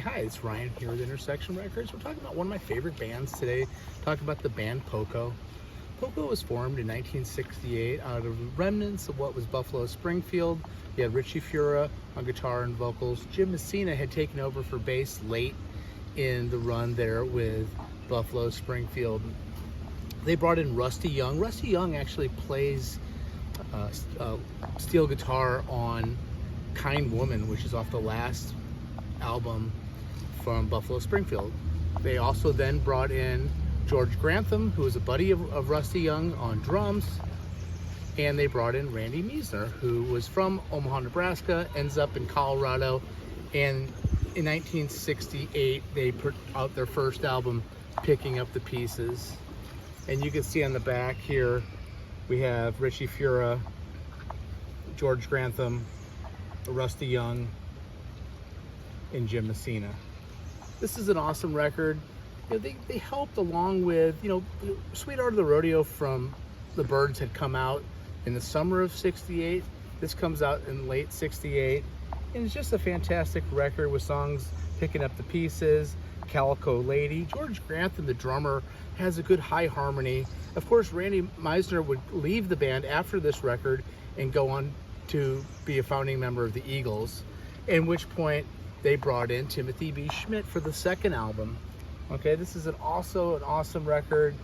Hi, it's Ryan here with Intersection Records. We're talking about one of my favorite bands today. Talking about the band Poco. Poco was formed in 1968 out of remnants of what was Buffalo Springfield. You had Richie Fura on guitar and vocals. Jim Messina had taken over for bass late in the run there with Buffalo Springfield. They brought in Rusty Young. Rusty Young actually plays steel guitar on Kind Woman, which is off the last album from Buffalo Springfield. They also then brought in George Grantham, who was a buddy of Rusty Young, on drums, and they brought in Randy Meisner, who was from Omaha, Nebraska, ends up in Colorado, and in 1968 they put out their first album, Picking Up the Pieces. And you can see on the back here we have Richie Fura, George Grantham, Rusty Young, and Jim Messina. This is an awesome record. They helped along with, Sweet Art of the Rodeo from the Byrds had come out in the summer of '68. This comes out in late '68. And it's just a fantastic record with songs Picking Up the Pieces, Calico Lady. George Grantham, the drummer, has a good high harmony. Of course, Randy Meisner would leave the band after this record and go on to be a founding member of the Eagles, at which point they brought in Timothy B. Schmidt for the second album. Okay, this is also an awesome record,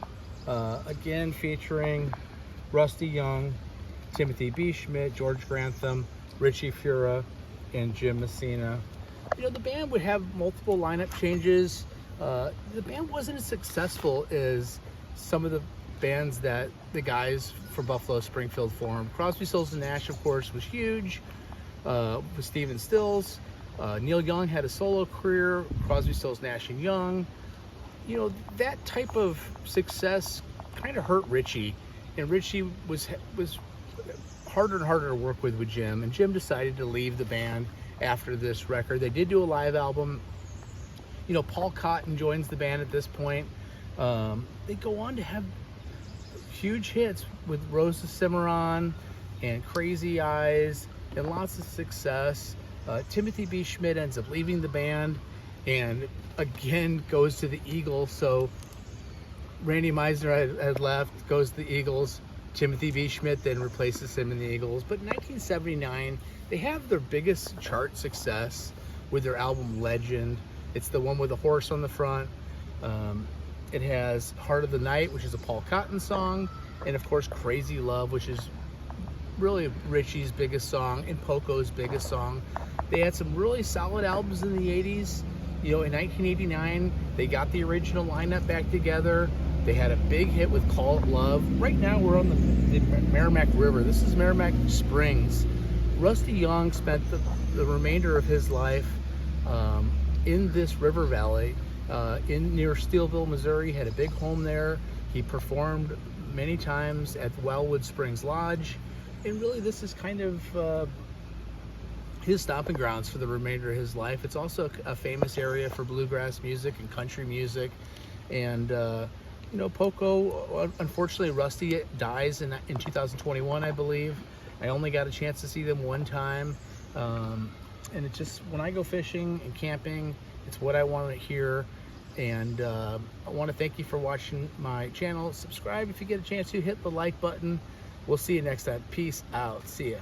again featuring Rusty Young, Timothy B. Schmidt, George Grantham, Richie Fura, and Jim Messina. The band would have multiple lineup changes. The band wasn't as successful as some of the bands that the guys from Buffalo Springfield formed. Crosby, Stills and Nash, of course, was huge with Stephen Stills. Neil Young had a solo career, Crosby, Stills, Nash and Young. That type of success kind of hurt Richie, and Richie was harder and harder to work with Jim, and Jim decided to leave the band after this record. They did do a live album. Paul Cotton joins the band at this point. They go on to have huge hits with Rose of Cimarron and Crazy Eyes and lots of success. Timothy B. Schmidt ends up leaving the band and again goes to the Eagles. So Randy Meisner had left, goes to the Eagles. Timothy B. Schmidt then replaces him in the Eagles. But in 1979, they have their biggest chart success with their album Legend. It's the one with the horse on the front. It has Heart of the Night, which is a Paul Cotton song, and of course Crazy Love, which is really Richie's biggest song and Poco's biggest song. They had some really solid albums in the 80s. In 1989, they got the original lineup back together. They had a big hit with Call It Love. Right now we're on the Merrimack River. This is Merrimack Springs. Rusty Young spent the remainder of his life in this river valley near Steelville, Missouri. Had a big home there. He performed many times at Wildwood Springs Lodge. And really this is kind of his stomping grounds for the remainder of his life. It's also a famous area for bluegrass music and country music. And Poco, unfortunately, Rusty dies in 2021, I believe. I only got a chance to see them one time. And it just, when I go fishing and camping, it's what I want to hear. And I want to thank you for watching my channel. Subscribe if you get a chance to. Hit the like button. We'll see you next time. Peace out. See ya.